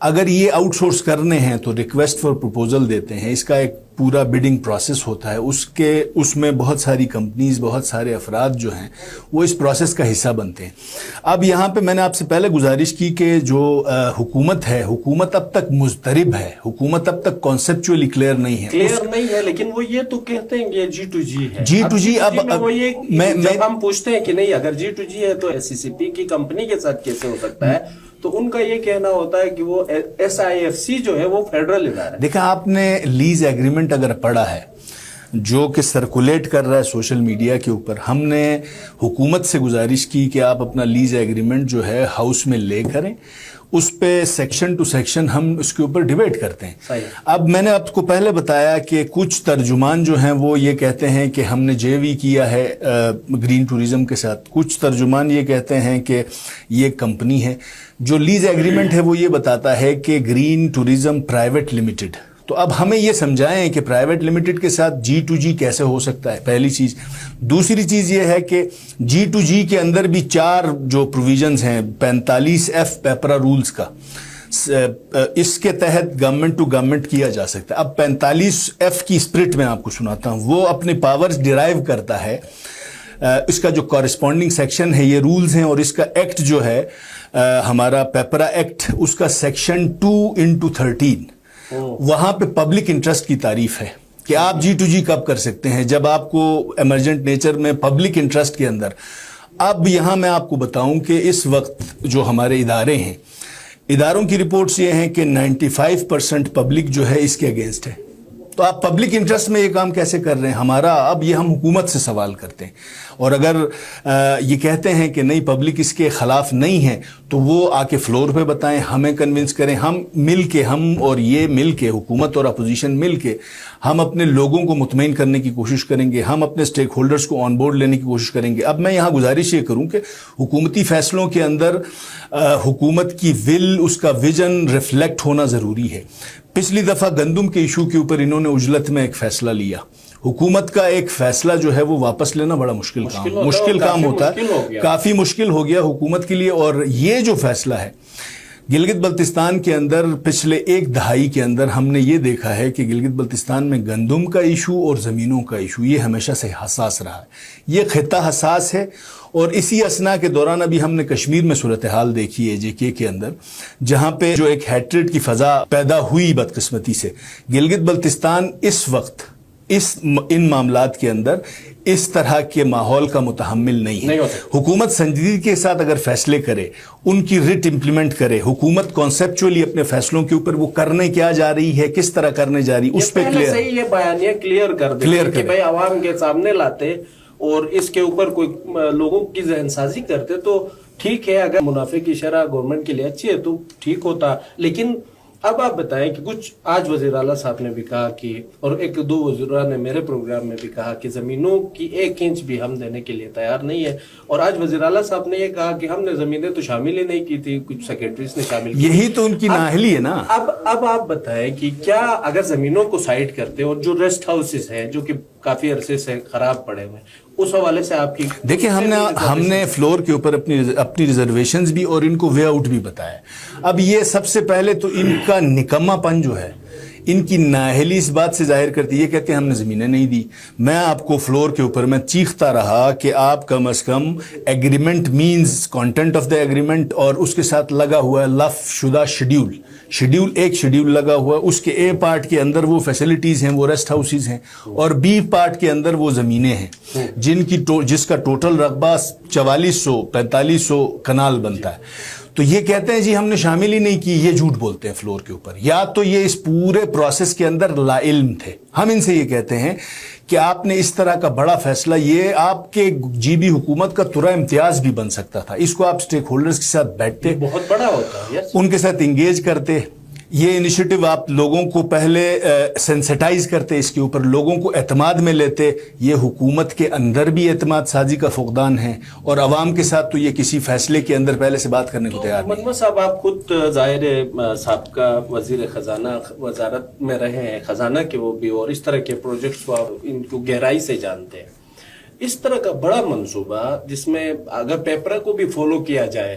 اگر یہ out source کرنے ہیں تو ریکویسٹ فار پروپوزل دیتے ہیں, اس کا ایک پورا بڈنگ پروسیس ہوتا ہے, اس میں بہت ساری کمپنیز, بہت سارے افراد جو ہیں وہ اس پروسیس کا حصہ بنتے ہیں. اب یہاں پہ میں نے آپ سے پہلے گزارش کی کہ جو حکومت ہے, حکومت اب تک مضطرب ہے, حکومت اب تک کانسیپچولی کلیئر نہیں ہے. لیکن وہ یہ تو کہتے ہیں کہ جی ٹو جی ہے. جی ٹو جی, اب جب ہم پوچھتے ہیں کہ نہیں اگر جی ٹو جی ہے تو ایس سی سی پی کی کمپنی کے ساتھ کیسے ہو سکتا ہے, تو ان کا یہ کہنا ہوتا ہے کہ وہ ایس آئی ایف سی جو ہے وہ فیڈرل ادارہ ہے. دیکھا آپ نے لیز ایگریمنٹ اگر پڑھا ہے جو کہ سرکولیٹ کر رہا ہے سوشل میڈیا کے اوپر, ہم نے حکومت سے گزارش کی کہ آپ اپنا لیز ایگریمنٹ جو ہے ہاؤس میں لے کریں, اس پہ سیکشن ٹو سیکشن ہم اس کے اوپر ڈیبیٹ کرتے ہیں. اب میں نے آپ کو پہلے بتایا کہ کچھ ترجمان جو ہیں وہ یہ کہتے ہیں کہ ہم نے جے وی کیا ہے گرین ٹوریزم کے ساتھ, کچھ ترجمان یہ کہتے ہیں کہ یہ کمپنی ہے. جو لیز ایگریمنٹ ہے وہ یہ بتاتا ہے کہ گرین ٹوریزم پرائیویٹ لمیٹڈ. تو اب ہمیں یہ سمجھائیں کہ پرائیویٹ لمیٹڈ کے ساتھ جی ٹو جی کیسے ہو سکتا ہے, پہلی چیز. دوسری چیز یہ ہے کہ جی ٹو جی کے اندر بھی 4 جو پروویژنز ہیں 45F پیپرا رولز کا, اس کے تحت گورنمنٹ ٹو گورنمنٹ کیا جا سکتا ہے. اب 45F کی اسپرٹ میں آپ کو سناتا ہوں, وہ اپنے پاورز ڈیرائیو کرتا ہے. اس کا جو کورسپونڈنگ سیکشن ہے یہ رولز ہیں, اور اس کا ایکٹ جو ہے ہمارا پیپرا ایکٹ, اس کا سیکشن 2/13 وہاں پہ پبلک انٹرسٹ کی تعریف ہے کہ آپ جی ٹو جی کب کر سکتے ہیں, جب آپ کو ایمرجنٹ نیچر میں پبلک انٹرسٹ کے اندر. اب یہاں میں آپ کو بتاؤں کہ اس وقت جو ہمارے ادارے ہیں, اداروں کی رپورٹس یہ ہیں کہ 95% پبلک جو ہے اس کے اگینسٹ ہے. تو آپ پبلک انٹرسٹ میں یہ کام کیسے کر رہے ہیں ہمارا؟ اب یہ ہم حکومت سے سوال کرتے ہیں, اور اگر یہ کہتے ہیں کہ نہیں پبلک اس کے خلاف نہیں ہے تو وہ آ کے فلور پہ بتائیں, ہمیں کنونس کریں. ہم مل کے, ہم اور یہ مل کے, حکومت اور اپوزیشن مل کے, ہم اپنے لوگوں کو مطمئن کرنے کی کوشش کریں گے, ہم اپنے سٹیک ہولڈرز کو آن بورڈ لینے کی کوشش کریں گے. اب میں یہاں گزارش یہ کروں کہ حکومتی فیصلوں کے اندر حکومت کی ول, اس کا ویژن ریفلیکٹ ہونا ضروری ہے. پچھلی دفعہ گندم کے ایشو کے اوپر انہوں نے اجلت میں ایک فیصلہ لیا. حکومت کا ایک فیصلہ جو ہے وہ واپس لینا بڑا مشکل کام ہوتا ہے, کافی مشکل ہو گیا حکومت کے لیے. اور یہ جو فیصلہ ہے گلگت بلتستان کے اندر پچھلے 1 دہائی کے اندر ہم نے یہ دیکھا ہے کہ گلگت بلتستان میں گندم کا ایشو اور زمینوں کا ایشو یہ ہمیشہ سے حساس رہا ہے. یہ خطہ حساس ہے, اور اسی اسنا کے دوران ابھی ہم نے کشمیر میں صورتحال دیکھی ہے JK کے اندر, جہاں پہ جو ایک ہیٹریڈ کی فضا پیدا ہوئی بدقسمتی سے. گلگت بلتستان اس وقت ان معاملات کے اندر اس طرح کے ماحول کا متحمل نہیں ہے. حکومت سنجیدگی کے ساتھ اگر فیصلے کرے, ان کی ریٹ امپلیمنٹ کرے, حکومت کانسیپچولی اپنے فیصلوں کے اوپر وہ کرنے کیا جا رہی ہے, کس طرح کرنے جا رہی, اس پہ کلیئر یہ بیانیہ کلیئر کر دے کہ بھائی عوام کے سامنے لاتے اور اس کے اوپر کوئی لوگوں کی ذہن سازی کرتے تو ٹھیک ہے. اگر منافع کی شرح گورنمنٹ کے لیے اچھی ہے تو ٹھیک ہوتا. لیکن اب آپ بتائیں کہ کچھ آج وزیر اعلیٰ صاحب نے بھی کہا کہ, اور 1-2 وزراء نے میرے پروگرام میں بھی کہا کہ زمینوں کی 1 انچ بھی ہم دینے کے لیے تیار نہیں ہے. اور آج وزیر اعلیٰ صاحب نے یہ کہا کہ ہم نے زمینیں تو شامل ہی نہیں کی تھی, کچھ سیکرٹریز نے شامل کی. یہی تو ان کی نااہلی ہے نا. اب آپ بتائیں کہ کیا اگر زمینوں کو سائٹ کرتے اور جو ریسٹ ہاؤسز ہیں جو کہ کافی عرصے سے خراب پڑے ہوئے, اس حوالے سے آپ کی دیکھیں, ہم نے فلور کے اوپر اپنی ریزرویشنز بھی اور ان کو وے آؤٹ بھی بتایا. اب یہ سب سے پہلے تو ان کا نکما پن جو ہے, ان کی نااہلی اس بات سے ظاہر کرتی ہے. یہ کہتے ہیں ہم نے زمینیں نہیں دی. میں آپ کو فلور کے اوپر میں چیختا رہا کہ آپ کم از کم agreement means content of the agreement, اور اس کے ساتھ لگا ہوا ہے لف شدہ ایک شیڈیول لگا ہوا ہے. اس کے اے پارٹ کے اندر وہ فیسلٹیز ہیں, وہ ریسٹ ہاؤسز ہیں, اور بی پارٹ کے اندر وہ زمینیں ہیں جس کا ٹوٹل رقبہ 4400-4500 کنال بنتا ہے. تو یہ کہتے ہیں جی ہم نے شامل ہی نہیں کی. یہ جھوٹ بولتے ہیں فلور کے اوپر. یا تو یہ اس پورے پروسیس کے اندر لا علم تھے. ہم ان سے یہ کہتے ہیں کہ آپ نے اس طرح کا بڑا فیصلہ, یہ آپ کے GB حکومت کا ترا امتیاز بھی بن سکتا تھا. اس کو آپ سٹیک ہولڈرز کے ساتھ بیٹھتے, بہت بڑا ہوتا ہے, ان کے ساتھ انگیج کرتے, یہ انیشیٹو آپ لوگوں کو پہلے سینسٹائز کرتے, اس کے اوپر لوگوں کو اعتماد میں لیتے. یہ حکومت کے اندر بھی اعتماد سازی کا فقدان ہے, اور عوام کے ساتھ تو یہ کسی فیصلے کے اندر پہلے سے بات کرنے کو تیار نہیں. منور صاحب, آپ خود ظاہر سابقہ وزیر خزانہ وزارت میں رہے ہیں, خزانہ کے وہ بھی, اور اس طرح کے پروجیکٹس کو آپ ان کو گہرائی سے جانتے ہیں. اس طرح کا بڑا منصوبہ جس میں اگر پیپرا کو بھی فالو کیا جائے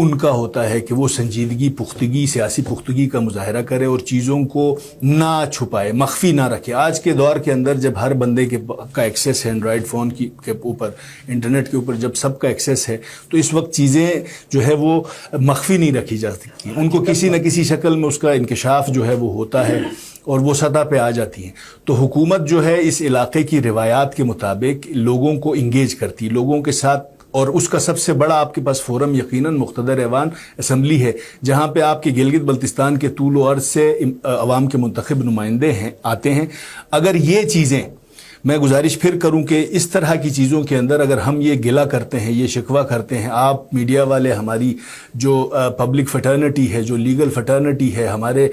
ان کا ہوتا ہے کہ وہ سنجیدگی پختگی سیاسی پختگی کا مظاہرہ کرے اور چیزوں کو نہ چھپائے مخفی نہ رکھے. آج کے دور کے اندر جب ہر بندے کا ایکسیس ہے اینڈرائڈ فون کے اوپر انٹرنیٹ کے اوپر جب سب کا ایکسیس ہے تو اس وقت چیزیں جو ہے وہ مخفی نہیں رکھی جا سکتی. ان کو کسی نہ کسی شکل میں اس کا انکشاف جو ہے وہ ہوتا ہے اور وہ سطح پہ آ جاتی ہیں. تو حکومت جو ہے اس علاقے کی روایات کے مطابق لوگوں کو انگیج کرتی ہے لوگوں کے ساتھ, اور اس کا سب سے بڑا آپ کے پاس فورم یقیناً مقتدر ایوان اسمبلی ہے جہاں پہ آپ کے گلگت بلتستان کے طول و عرض سے عوام کے منتخب نمائندے ہیں آتے ہیں. اگر یہ چیزیں میں گزارش پھر کروں کہ اس طرح کی چیزوں کے اندر اگر ہم یہ گلہ کرتے ہیں یہ شکوہ کرتے ہیں, آپ میڈیا والے ہماری جو پبلک فٹرنٹی ہے جو لیگل فٹرنٹی ہے ہمارے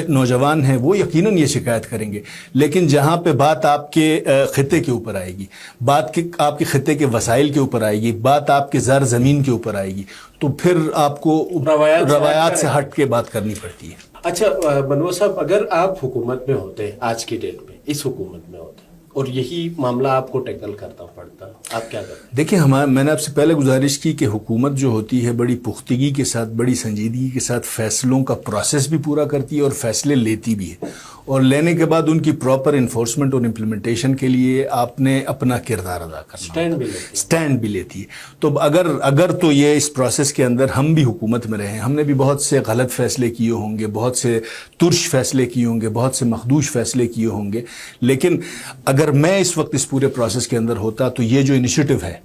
نوجوان ہیں وہ یقیناً یہ شکایت کریں گے, لیکن جہاں پہ بات آپ کے خطے کے اوپر آئے گی, بات آپ کے خطے کے وسائل کے اوپر آئے گی, بات آپ کے زر زمین کے اوپر آئے گی تو پھر آپ کو روایات سے ہٹ کے بات کرنی پڑتی ہے. اچھا منور صاحب, اگر آپ حکومت میں ہوتے آج کی ڈیٹ میں اس حکومت میں ہوتے اور یہی معاملہ آپ کو ٹیکل کرنا پڑتا, آپ کیا کرتے؟ دیکھیں میں نے آپ سے پہلے گزارش کی کہ حکومت جو ہوتی ہے بڑی پختگی کے ساتھ بڑی سنجیدگی کے ساتھ فیصلوں کا پروسیس بھی پورا کرتی ہے اور فیصلے لیتی بھی ہے, اور لینے کے بعد ان کی پراپر انفورسمنٹ اور امپلیمنٹیشن کے لیے آپ نے اپنا کردار ادا کرنا, سٹینڈ بھی لیتی ہے. تو اگر تو یہ اس پروسیس کے اندر ہم بھی حکومت میں رہے, ہم نے بھی بہت سے غلط فیصلے کیے ہوں گے, بہت سے ترش فیصلے کیے ہوں گے, بہت سے مخدوش فیصلے کیے ہوں گے, لیکن اگر میں اس وقت اس پورے پروسیس کے اندر ہوتا تو یہ جو انیشیٹو ہے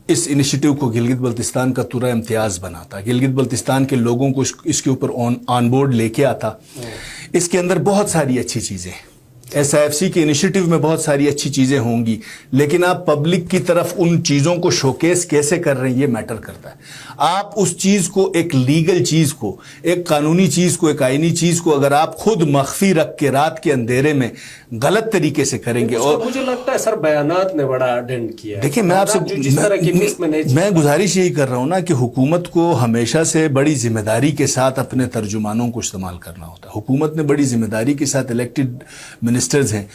اس انیشیٹو کو گلگت بلتستان کا ترا امتیاز بناتا, گلگت بلتستان کے لوگوں کو اس کے اوپر آن بورڈ لے کے آتا. اس کے اندر بہت ساری اچھی چیزیں ہیں, ایس آئی ایف سی کے انیشیٹو میں بہت ساری اچھی چیزیں ہوں گی, لیکن آپ پبلک کی طرف ان چیزوں کو شوکیس کیسے کر رہے ہیں یہ میٹر کرتا ہے. آپ اس چیز کو ایک لیگل چیز کو ایک قانونی چیز کو ایک آئینی چیز کو اگر آپ خود مخفی رکھ کے رات کے اندھیرے میں غلط طریقے سے کریں گے, اور مجھے لگتا ہے سر بیانات نے بڑا ڈینٹ کیا. دیکھیں میں آپ سے میں گزارش یہی کر رہا ہوں نا کہ حکومت کو ہمیشہ سے بڑی ذمہ داری کے ساتھ اپنے ترجمانوں کو استعمال کرنا ہوتا ہے. حکومت نے بڑی ذمہ داری کے ساتھ الیکٹڈ منسٹرز ہیں,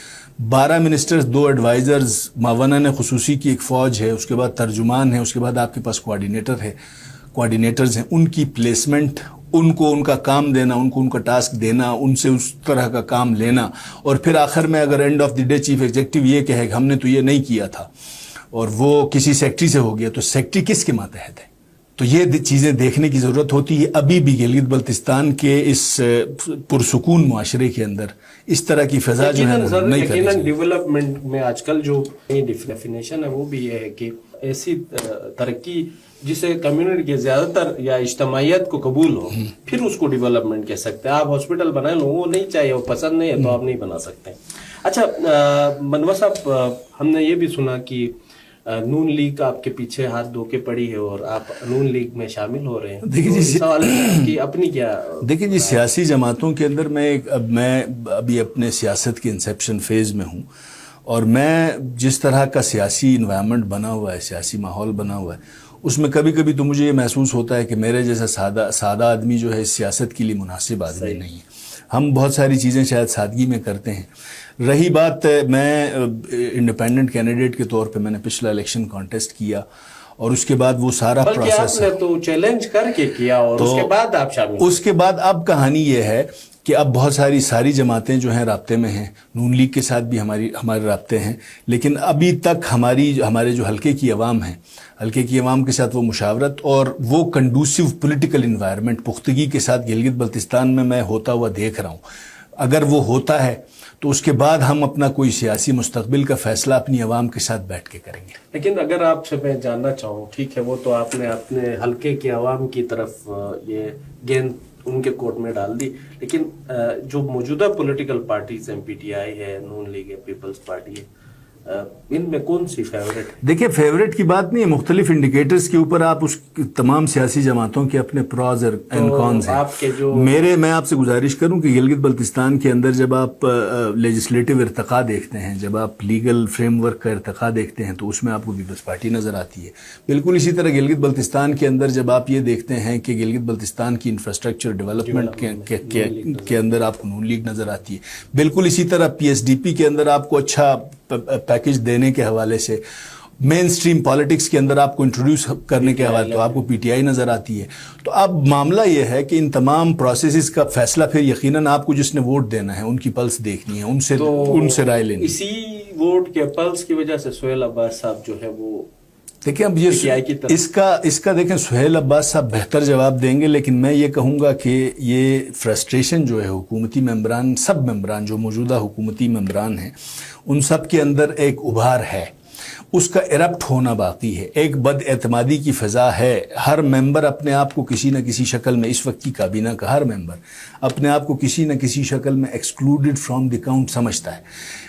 12 منسٹرز, 2 ایڈوائزرز, معاونین خصوصی کی ایک فوج ہے, اس کے بعد ترجمان ہے, اس کے بعد آپ کے پاس کوآرڈینیٹرز ہیں. ان کی پلیسمنٹ, ان کو ان کا کام دینا, ان کو ان کا ٹاسک دینا, ان سے اس طرح کا کام لینا, اور پھر آخر میں اگر and of the day chief executive یہ کہے کہ ہم نے تو یہ نہیں کیا تھا اور وہ کسی سیکٹری سے ہو گیا تو سیکٹری کس کے ماتحت ہے. تو یہ چیزیں دیکھنے کی ضرورت ہوتی ہے. ابھی بھی گلگت بلتستان کے اس پرسکون معاشرے کے اندر اس طرح کی فضا جو ہے نہیں پھیلی. ڈیولپمنٹ میں آج کل جو ڈیفینیشن ہے وہ بھی یہ ہے کہ ایسی ترقی جسے کمیونٹی کے زیادہ تر یا اجتماعیت کو قبول ہو پھر اس کو ڈیولپمنٹ کہہ سکتے ہیں. آپ ہاسپٹل بنائیں لو, وہ نہیں چاہیے, وہ پسند نہیں ہے تو آپ نہیں بنا سکتے. اچھا منور صاحب, ہم نے یہ بھی سنا کہ نون لیگ آپ کے پیچھے ہاتھ دھو کے پڑی ہے اور آپ نون لیگ میں شامل ہو رہے ہیں. دیکھیں جی سوال ہے کہ اپنی کیا دیکھیں جی سیاسی جماعتوں کے اندر میں ابھی اپنے سیاست کے انسیپشن فیز میں ہوں, اور میں جس طرح کا سیاسی انوائرمنٹ بنا ہوا ہے, سیاسی ماحول بنا ہوا ہے, اس میں کبھی کبھی تو مجھے یہ محسوس ہوتا ہے کہ میرے جیسا سادہ آدمی جو ہے اس سیاست کے لیے مناسب آدمی نہیں ہے. ہم بہت ساری چیزیں شاید سادگی میں کرتے ہیں. رہی بات, میں انڈیپینڈنٹ کینڈیڈیٹ کے طور پہ میں نے پچھلا الیکشن کانٹیسٹ کیا, اور اس کے بعد وہ سارا پروسیس تو چیلنج کر کے کیا, اور اس کے بعد آپ شامل. اس کے بعد اب کہانی یہ ہے کہ اب بہت ساری جماعتیں جو ہیں رابطے میں ہیں, نون لیگ کے ساتھ بھی ہمارے رابطے ہیں, لیکن ابھی تک ہمارے جو حلقے کی عوام ہیں, حلقے کی عوام کے ساتھ وہ مشاورت اور وہ کنڈوسیو پولیٹیکل انوائرمنٹ پختگی کے ساتھ گلگت بلتستان میں ہوتا ہوا دیکھ رہا ہوں. اگر وہ ہوتا ہے تو اس کے بعد ہم اپنا کوئی سیاسی مستقبل کا فیصلہ اپنی عوام کے ساتھ بیٹھ کے کریں گے. لیکن اگر آپ سے میں جاننا چاہوں, ٹھیک ہے وہ تو آپ نے اپنے حلقے کی عوام کی طرف یہ گیند ان کے کورٹ میں ڈال دی, لیکن جو موجودہ پولیٹیکل پارٹیز ہیں, پی ٹی آئی ہے, نون لیگ ہے, پیپلز پارٹی ہے, ان میں کون سی فیوریٹ؟ دیکھیں فیوریٹ کی بات نہیں ہے, مختلف انڈیکیٹرز کے اوپر آپ اس تمام سیاسی جماعتوں کے اپنے پروز اینڈ کونز ہیں. میں آپ سے گزارش کروں کہ گلگت بلتستان کے اندر جب آپ لیجسلیٹو ارتقاء دیکھتے ہیں, جب آپ لیگل فریم ورک کا ارتقاء دیکھتے ہیں تو اس میں آپ کو پیپلز پارٹی نظر آتی ہے. بالکل اسی طرح گلگت بلتستان کے اندر جب آپ یہ دیکھتے ہیں کہ گلگت بلتستان کی انفراسٹرکچر ڈیولپمنٹ کے اندر آپ کو نون لیگ نظر آتی ہے. بالکل اسی طرح پی ایس ڈی پی کے اندر آپ کو اچھا پیکج دینے کے حوالے سے مین سٹریم پالیٹکس کے اندر آپ کو انٹروڈیوس کرنے کے حوالے تو آپ کو پی ٹی آئی نظر آتی ہے. تو اب معاملہ یہ ہے کہ ان تمام پروسیسز کا فیصلہ پھر یقیناً آپ کو جس نے ووٹ دینا ہے ان کی پلس دیکھنی ہے, ان سے رائے لینی ہے. اسی ووٹ کے پلس کی وجہ سے سہیل عباس صاحب جو ہے وہ دیکھیں اب یہ اس کا دیکھیں سہیل عباس صاحب بہتر جواب دیں گے, لیکن میں یہ کہوں گا کہ یہ فرسٹریشن جو ہے حکومتی ممبران, سب ممبران جو موجودہ حکومتی ممبران ہیں ان سب کے اندر ایک ابھار ہے, اس کا ایرپٹ ہونا باقی ہے. ایک بد اعتمادی کی فضا ہے. ہر ممبر اپنے آپ کو کسی نہ کسی شکل میں, اس وقت کی کابینہ کا ہر ممبر اپنے آپ کو کسی نہ کسی شکل میں ایکسکلوڈڈ فرام دی کاؤنٹ سمجھتا ہے.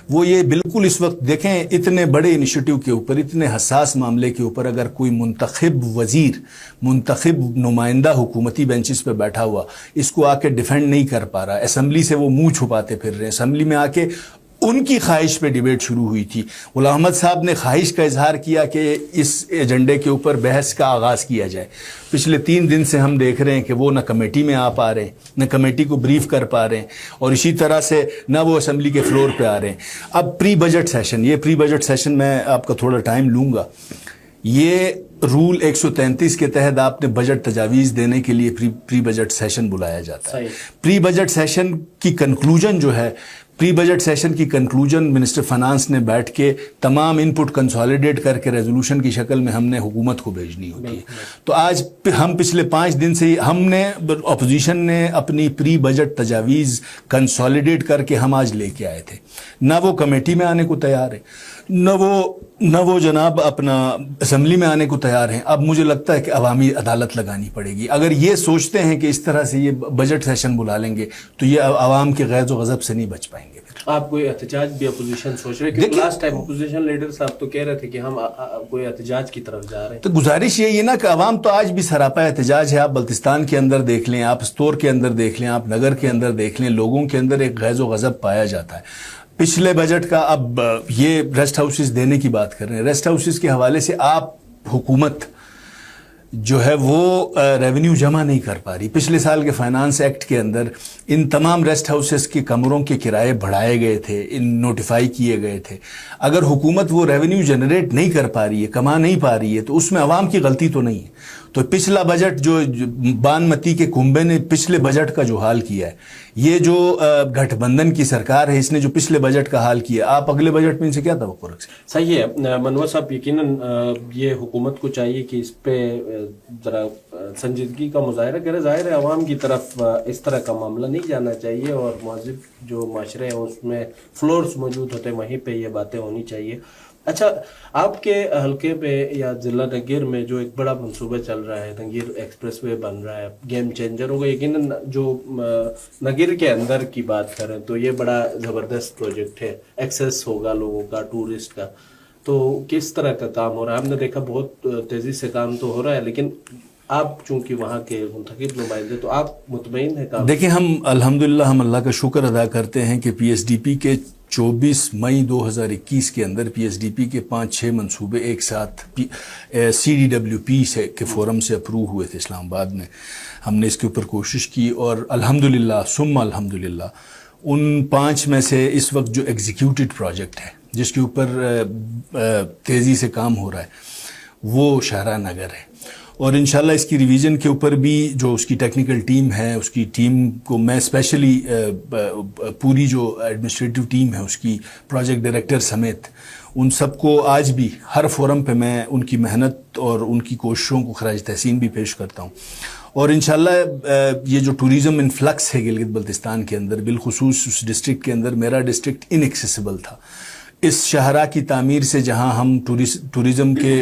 وہ یہ بالکل اس وقت دیکھیں اتنے بڑے انیشیٹو کے اوپر, اتنے حساس معاملے کے اوپر اگر کوئی منتخب وزیر, منتخب نمائندہ حکومتی بینچز پہ بیٹھا ہوا اس کو آ کے ڈیفینڈ نہیں کر پا رہا, اسمبلی سے وہ منہ چھپاتے پھر رہے ہیں. اسمبلی میں آ کے ان کی خواہش پہ ڈیبیٹ شروع ہوئی تھی. غلام احمد صاحب نے خواہش کا اظہار کیا کہ اس ایجنڈے کے اوپر بحث کا آغاز کیا جائے. پچھلے 3 دن سے ہم دیکھ رہے ہیں کہ وہ نہ کمیٹی میں آ پا رہے ہیں, نہ کمیٹی کو بریف کر پا رہے ہیں, اور اسی طرح سے نہ وہ اسمبلی کے فلور پہ آ رہے ہیں. اب پری بجٹ سیشن, یہ پری بجٹ سیشن میں آپ کا تھوڑا ٹائم لوں گا. یہ رول 133 کے تحت آپ نے بجٹ تجاویز دینے کے لیے پری بجٹ سیشن بلایا جاتا ہے. پری بجٹ سیشن کی کنکلوژن جو ہے, پری بجٹ سیشن کی کنکلوژن منسٹر فائنانس نے بیٹھ کے تمام ان پٹ کنسالیڈیٹ کر کے ریزولوشن کی شکل میں ہم نے حکومت کو بھیجنی ہوتی ہے. تو آج ہم پچھلے 5 دن سے ہم نے اپوزیشن نے اپنی پری بجٹ تجاویز کنسالیڈیٹ کر کے ہم آج لے کے آئے تھے. نہ وہ کمیٹی میں آنے کو تیار ہے, نہ وہ جناب اپنا اسمبلی میں آنے کو تیار ہیں. اب مجھے لگتا ہے کہ عوامی عدالت لگانی پڑے گی. اگر یہ سوچتے ہیں کہ اس طرح سے یہ بجٹ سیشن بلا لیں گے تو یہ عوام کے غیظ و غضب سے نہیں بچ پائیں گے. آپ کوئی احتجاج بھی اپوزیشن سوچ رہے ہیں؟ لاسٹ ٹائم اپوزیشن لیڈر صاحب تو کہہ رہے تھے کہ ہم کوئی احتجاج کی طرف جا رہے ہیں. تو گزارش یہی ہے نا کہ عوام تو آج بھی سراپا احتجاج ہے. آپ بلتستان کے اندر دیکھ لیں, آپ استور کے اندر دیکھ لیں, آپ نگر کے اندر دیکھ لیں, لوگوں کے اندر ایک غیظ و غضب پایا جاتا ہے. پچھلے بجٹ کا, اب یہ ریسٹ ہاؤسز دینے کی بات کر رہے ہیں, ریسٹ ہاؤسز کے حوالے سے آپ حکومت جو ہے وہ ریونیو جمع نہیں کر پا رہی. پچھلے سال کے فائنانس ایکٹ کے اندر ان تمام ریسٹ ہاؤسز کے کمروں کے کرائے بڑھائے گئے تھے, ان نوٹیفائی کیے گئے تھے. اگر حکومت وہ ریونیو جنریٹ نہیں کر پا رہی ہے, کما نہیں پا رہی ہے, تو اس میں عوام کی غلطی تو نہیں ہے. تو پچھلا بجٹ جو بان متی کے کنبے نے پچھلے بجٹ کا جو حال کیا ہے, یہ جو گٹھ بندھن کی سرکار ہے اس نے جو پچھلے بجٹ کا حال کیا, آپ اگلے بجٹ میں ان سے کیا توقع رکھ سکتے؟ صحیح ہے منور صاحب, یقیناً یہ حکومت کو چاہیے کہ اس پہ ذرا سنجیدگی کا مظاہرہ کرے. ظاہر ہے عوام کی طرف اس طرح کا معاملہ نہیں جانا چاہیے, اور مہذب جو معاشرے ہیں اس میں فلورز موجود ہوتے ہیں, وہیں پہ یہ باتیں ہونی چاہیے. اچھا, آپ کے حلقے پہ یا ضلع نگیر میں جو ایک بڑا منصوبہ چل رہا ہے, نگیر ایکسپریس وے بن رہا ہے, گیم چینجر ہوگا یقیناً. جو نگیر کے اندر کی بات کریں تو یہ بڑا زبردست پروجیکٹ ہے, ایکسیس ہوگا لوگوں کا, ٹورسٹ کا. تو کس طرح کا کام ہو رہا ہے؟ ہم نے دیکھا بہت تیزی سے کام تو ہو رہا ہے, لیکن آپ چونکہ وہاں کے منتخب نمائندے تو آپ مطمئن ہیں کام؟ دیکھیں, ہم الحمدللہ ہم اللہ کا شکر ادا کرتے ہیں کہ پی ایس ڈی پی کے 24 مئی 2021 کے اندر پی ایس ڈی پی کے 5-6 منصوبے ایک ساتھ سی ڈی ڈبلیو پی سے کے فورم سے اپروو ہوئے تھے اسلام آباد میں. ہم نے اس کے اوپر کوشش کی اور الحمدللہ ثم الحمدللہ ان 5 میں سے اس وقت جو ایگزیکیوٹڈ پروجیکٹ ہے جس کے اوپر تیزی سے کام ہو رہا ہے وہ شاہراہ نگر ہے. اور انشاءاللہ اس کی ریویژن کے اوپر بھی جو اس کی ٹیکنیکل ٹیم ہے, اس کی ٹیم کو میں اسپیشلی پوری جو ایڈمنسٹریٹو ٹیم ہے اس کی پروجیکٹ ڈائریکٹر سمیت ان سب کو آج بھی ہر فورم پہ میں ان کی محنت اور ان کی کوششوں کو خراج تحسین بھی پیش کرتا ہوں. اور انشاءاللہ یہ جو ٹوریزم انفلکس ہے گلگت بلتستان کے اندر, بالخصوص اس ڈسٹرکٹ کے اندر, میرا ڈسٹرکٹ انیکسیسیبل تھا. اس شاہراہ کی تعمیر سے جہاں ہم ٹوریزم کی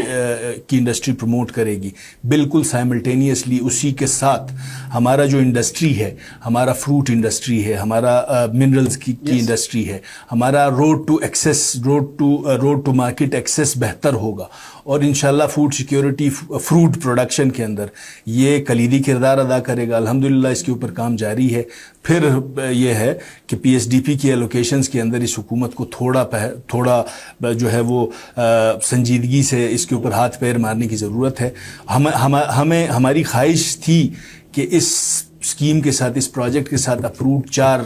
انڈسٹری پروموٹ کرے گی, بالکل سائملٹینیسلی اسی کے ساتھ ہمارا جو انڈسٹری ہے, ہمارا فروٹ انڈسٹری ہے, ہمارا منرلز کی انڈسٹری ہے, ہمارا روڈ ٹو مارکیٹ ایکسیس بہتر ہوگا. اور انشاءاللہ فوڈ سیکیورٹی, فروٹ پروڈکشن کے اندر یہ کلیدی کردار ادا کرے گا. الحمدللہ اس کے اوپر کام جاری ہے. پھر یہ ہے کہ پی ایس ڈی پی کی ایلوکیشنز کے اندر اس حکومت کو تھوڑا جو ہے وہ سنجیدگی سے اس کے اوپر ہاتھ پیر مارنے کی ضرورت ہے. ہماری خواہش تھی کہ اس اسکیم کے ساتھ, اس پروجیکٹ کے ساتھ اپرووڈ 4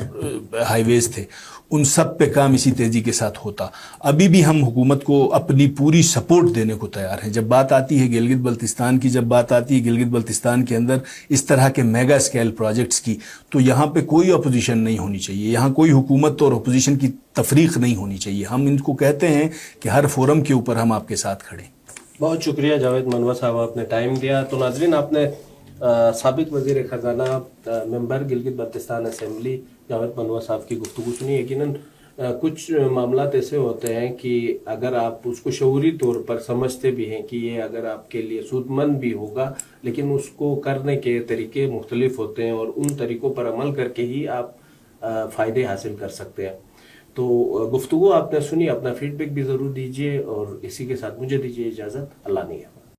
ہائی ویز تھے, ان سب پہ کام اسی تیزی کے ساتھ ہوتا. ابھی بھی ہم حکومت کو اپنی پوری سپورٹ دینے کو تیار ہیں. جب بات آتی ہے گلگت بلتستان کی، جب بات آتی ہے گلگت بلتستان کے اندر اس طرح کے میگا اسکیل پروجیکٹس کی، تو یہاں پہ کوئی اپوزیشن نہیں ہونی چاہیے. یہاں کوئی حکومت اور اپوزیشن کی تفریق نہیں ہونی چاہیے. ہم ان کو کہتے ہیں کہ ہر فورم کے اوپر ہم آپ کے ساتھ کھڑے ہیں. بہت شکریہ جاوید منور صاحب، آپ نے ٹائم دیا. تو ناظرین، آپ نے سابق وزیر خزانہ ممبر گلگت بلتستان اسمبلی جاوید منور صاحب کی گفتگو سنی. یقیناً کچھ معاملات ایسے ہوتے ہیں کہ اگر آپ اس کو شعوری طور پر سمجھتے بھی ہیں کہ یہ اگر آپ کے لیے سود مند بھی ہوگا، لیکن اس کو کرنے کے طریقے مختلف ہوتے ہیں اور ان طریقوں پر عمل کر کے ہی آپ فائدے حاصل کر سکتے ہیں. تو گفتگو آپ نے سنی، اپنا فیڈ بیک بھی ضرور دیجیے، اور اسی کے ساتھ مجھے دیجیے اجازت. اللہ نگہبان.